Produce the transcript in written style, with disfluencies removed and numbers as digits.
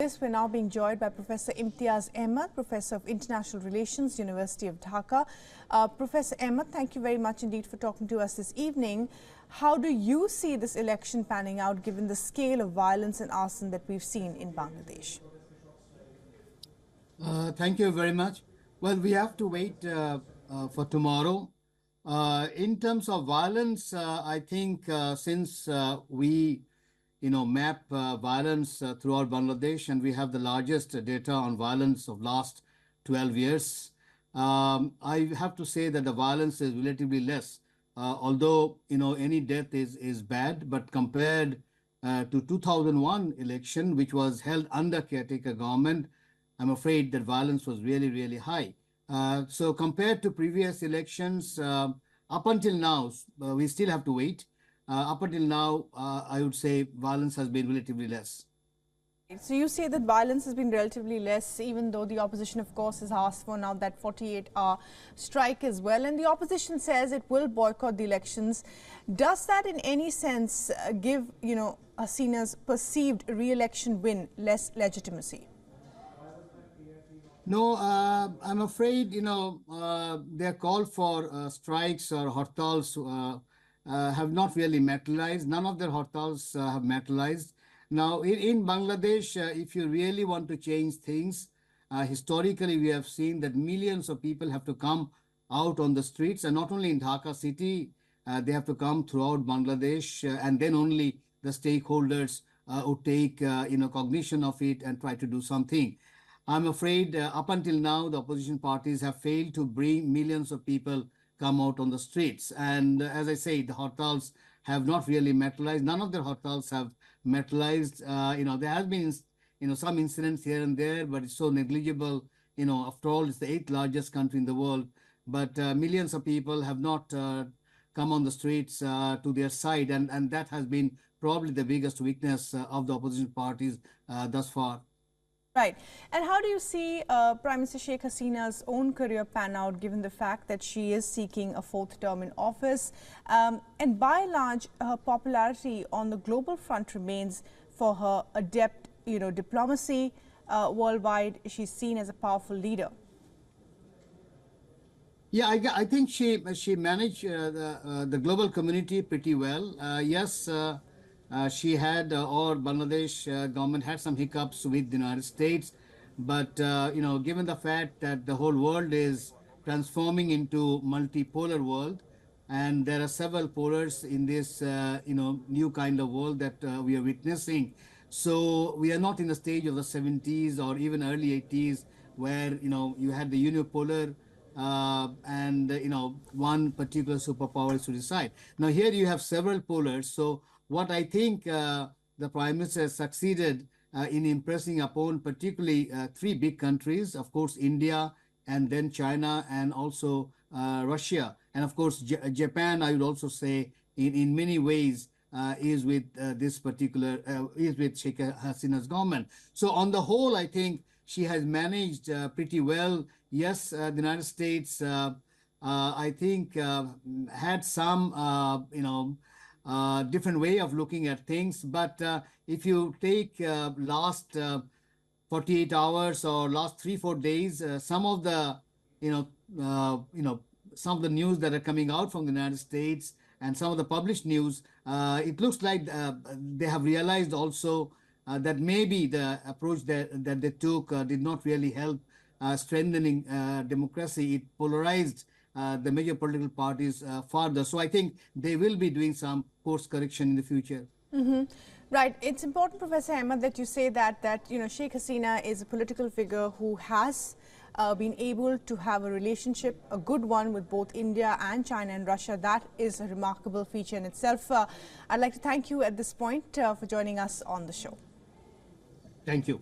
this, we're now being joined by Professor Imtiaz Ahmed, Professor of International Relations, University of Dhaka. Professor Ahmed, thank you very much indeed for talking to us this evening. How do you see this election panning out given the scale of violence and arson that we've seen in Bangladesh? Thank you very much. Well, we have to wait for tomorrow. In terms of violence, I think since we map violence throughout Bangladesh, and we have the largest data on violence of last 12 years. I have to say that the violence is relatively less, although any death is bad, but compared to 2001 election, which was held under caretaker government, I'm afraid that violence was really, really high. So compared to previous elections, up until now, we still have to wait. Up until now, I would say violence has been relatively less. So you say that violence has been relatively less, even though the opposition, of course, has asked for now that 48-hour strike as well. And the opposition says it will boycott the elections. Does that in any sense give, Hasina's perceived re-election win less legitimacy? No, I'm afraid, their call for strikes or hartals have not really materialized. None of their hartals have materialized. Now, in Bangladesh, if you really want to change things, historically we have seen that millions of people have to come out on the streets, and not only in Dhaka city, they have to come throughout Bangladesh, and then only the stakeholders would take cognition of it and try to do something. I'm afraid up until now, the opposition parties have failed to bring millions of people come out on the streets. And as I say, the hartals have not really materialized. None of their hartals have materialized. There has been, some incidents here and there, but it's so negligible. After all, it's the 8th largest country in the world. But millions of people have not come on the streets to their side. And that has been probably the biggest weakness of the opposition parties thus far. Right. And how do you see Prime Minister Sheikh Hasina's own career pan out, given the fact that she is seeking a 4th term in office? And by and large, her popularity on the global front remains for her adept, diplomacy worldwide. She's seen as a powerful leader. Yeah, I think she managed the global community pretty well. Yes. She had, or Bangladesh government had some hiccups with the United States. But, given the fact that the whole world is transforming into multipolar world, and there are several polars in this, new kind of world that we are witnessing. So we are not in the stage of the 70s or even early 80s where, you had the unipolar and, one particular superpower is to decide. Now here you have several polars. So what I think the Prime Minister has succeeded in impressing upon, particularly 3 big countries, of course, India, and then China, and also Russia. And of course, Japan, I would also say, in many ways, is with this particular, is with Sheikh Hasina's government. So on the whole, I think she has managed pretty well. Yes, the United States, I think, had some, different way of looking at things. But if you take last 48 hours or last 3-4 days, some of the some of the news that are coming out from the United States and some of the published news, it looks like they have realized also that maybe the approach that they took did not really help strengthening democracy. It polarized the major political parties further. So I think they will be doing some course correction in the future. Right. It's important, Professor Ahmed, that you say that Sheikh Hasina is a political figure who has been able to have a relationship, a good one, with both India and China and Russia. That is a remarkable feature in itself. I'd like to thank you at this point for joining us on the show. Thank you.